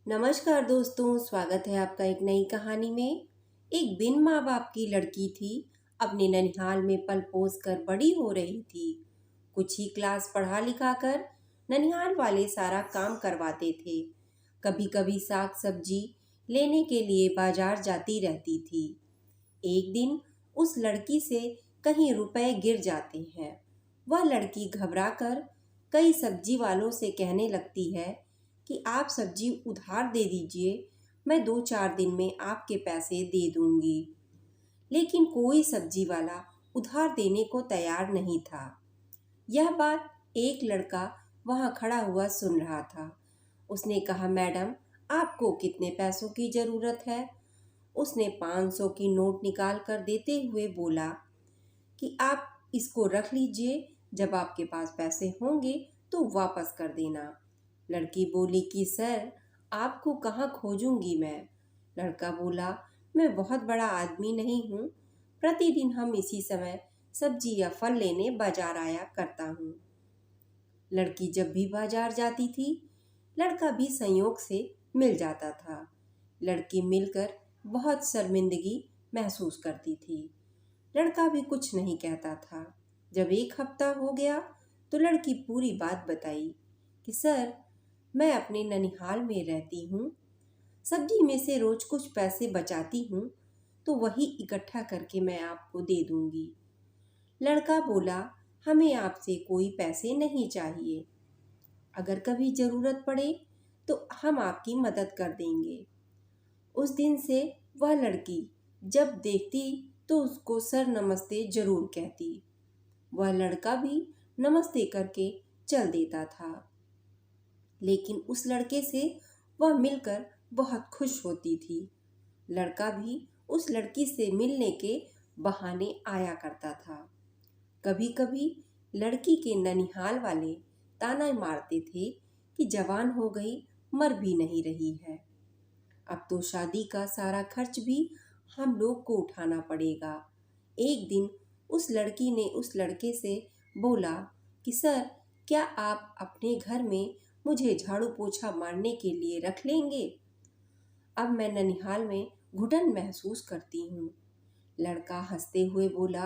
नमस्कार दोस्तों, स्वागत है आपका एक नई कहानी में। एक बिन माँ बाप की लड़की थी। अपने ननिहाल में पल पोस कर बड़ी हो रही थी। कुछ ही क्लास पढ़ा लिखा कर ननिहाल वाले सारा काम करवाते थे। कभी कभी साग सब्जी लेने के लिए बाजार जाती रहती थी। एक दिन उस लड़की से कहीं रुपए गिर जाते हैं। वह लड़की घबरा कर कई सब्जी वालों से कहने लगती है कि आप सब्जी उधार दे दीजिए, मैं 2-4 दिन में आपके पैसे दे दूंगी। लेकिन कोई सब्जी वाला उधार देने को तैयार नहीं था। यह बात एक लड़का वहां खड़ा हुआ सुन रहा था। उसने कहा, मैडम, आपको कितने पैसों की जरूरत है? उसने 500 की नोट निकाल कर देते हुए बोला कि आप इसको रख लीजिए, जब आपके पास पैसे होंगे तो वापस कर देना। लड़की बोली कि सर, आपको कहाँ खोजूंगी मैं। लड़का बोला, मैं बहुत बड़ा आदमी नहीं हूँ, प्रतिदिन हम इसी समय सब्जी या फल लेने बाजार आया करता हूँ। लड़की जब भी बाजार जाती थी, लड़का भी संयोग से मिल जाता था। लड़की मिलकर बहुत शर्मिंदगी महसूस करती थी। लड़का भी कुछ नहीं कहता था। जब एक हफ्ता हो गया तो लड़की पूरी बात बताई कि सर, मैं अपने ननिहाल में रहती हूँ, सब्जी में से रोज कुछ पैसे बचाती हूँ, तो वही इकट्ठा करके मैं आपको दे दूंगी। लड़का बोला, हमें आपसे कोई पैसे नहीं चाहिए, अगर कभी ज़रूरत पड़े तो हम आपकी मदद कर देंगे। उस दिन से वह लड़की जब देखती तो उसको सर नमस्ते जरूर कहती। वह लड़का भी नमस्ते करके चल देता था। लेकिन उस लड़के से वह मिलकर बहुत खुश होती थी। लड़का भी उस लड़की से मिलने के बहाने आया करता था। कभी कभी लड़की के ननिहाल वाले ताना मारते थे कि जवान हो गई, मर भी नहीं रही है, अब तो शादी का सारा खर्च भी हम लोग को उठाना पड़ेगा। एक दिन उस लड़की ने उस लड़के से बोला कि सर, क्या आप अपने घर में मुझे झाड़ू पोछा मारने के लिए रख लेंगे? अब मैं ननिहाल में घुटन महसूस करती हूँ। लड़का हंसते हुए बोला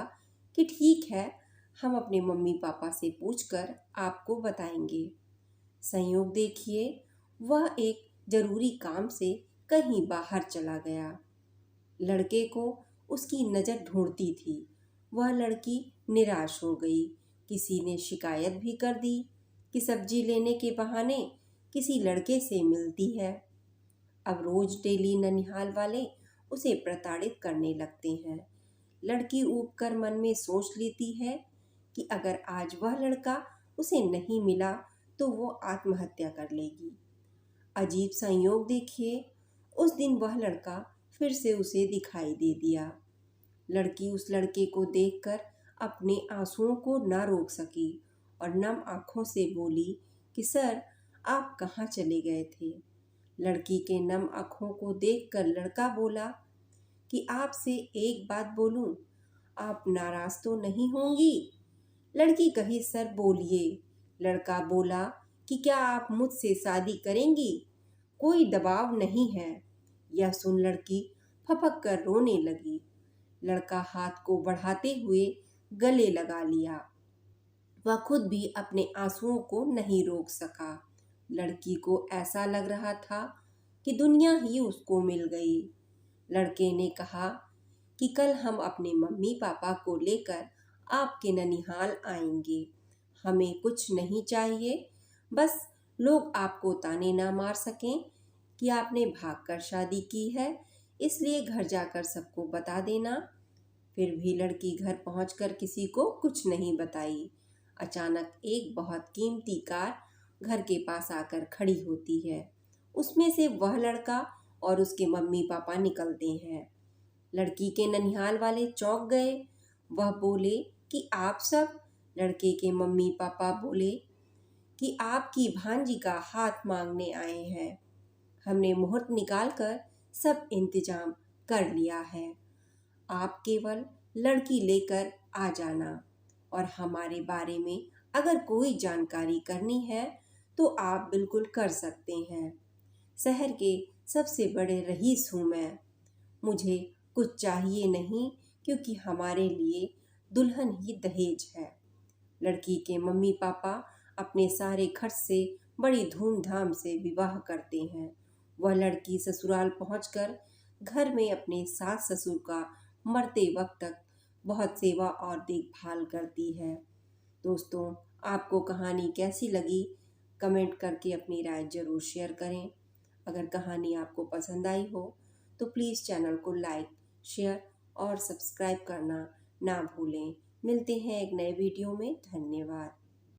कि ठीक है, हम अपने मम्मी पापा से पूछकर आपको बताएंगे। संयोग देखिए, वह एक जरूरी काम से कहीं बाहर चला गया। लड़के को उसकी नज़र ढूंढती थी। वह लड़की निराश हो गई। किसी ने शिकायत भी कर दी कि सब्जी लेने के बहाने किसी लड़के से मिलती है। अब रोज डेली ननिहाल वाले उसे प्रताड़ित करने लगते हैं। लड़की ऊब कर मन में सोच लेती है कि अगर आज वह लड़का उसे नहीं मिला तो वो आत्महत्या कर लेगी। अजीब संयोग देखिए, उस दिन वह लड़का फिर से उसे दिखाई दे दिया। लड़की उस लड़के को देखकर अपने आंसुओं को ना रोक सकी और नम आंखों से बोली कि सर, आप कहाँ चले गए थे? लड़की के नम आंखों को देखकर लड़का बोला कि आपसे एक बात बोलूं, आप नाराज तो नहीं होंगी? लड़की कही, सर बोलिए। लड़का बोला कि क्या आप मुझसे शादी करेंगी? कोई दबाव नहीं है। यह सुन लड़की फपक कर रोने लगी। लड़का हाथ को बढ़ाते हुए गले लगा लिया। वह खुद भी अपने आंसुओं को नहीं रोक सका। लड़की को ऐसा लग रहा था कि दुनिया ही उसको मिल गई। लड़के ने कहा कि कल हम अपने मम्मी पापा को लेकर आपके ननिहाल आएंगे। हमें कुछ नहीं चाहिए, बस लोग आपको ताने ना मार सकें कि आपने भागकर शादी की है, इसलिए घर जाकर सबको बता देना। फिर भी लड़की घर पहुंचकर किसी को कुछ नहीं बताई। अचानक एक बहुत कीमती कार घर के पास आकर खड़ी होती है। उसमें से वह लड़का और उसके मम्मी पापा निकलते हैं। लड़की के ननिहाल वाले चौंक गए। वह बोले कि आप सब? लड़के के मम्मी पापा बोले कि आपकी भांजी का हाथ मांगने आए हैं। हमने मुहूर्त निकालकर सब इंतजाम कर लिया है। आप केवल लड़की लेकर आ जाना और हमारे बारे में अगर कोई जानकारी करनी है तो आप बिल्कुल कर सकते हैं। शहर के सबसे बड़े रईस हूँ मैं। मुझे कुछ चाहिए नहीं, क्योंकि हमारे लिए दुल्हन ही दहेज है। लड़की के मम्मी पापा अपने सारे खर्च से बड़ी धूमधाम से विवाह करते हैं। वह लड़की ससुराल पहुंचकर घर में अपने सास ससुर का मरते वक्त तक बहुत सेवा और देखभाल करती है। दोस्तों, आपको कहानी कैसी लगी? कमेंट करके अपनी राय ज़रूर शेयर करें। अगर कहानी आपको पसंद आई हो तो प्लीज़ चैनल को लाइक, शेयर और सब्सक्राइब करना ना भूलें। मिलते हैं एक नए वीडियो में। धन्यवाद।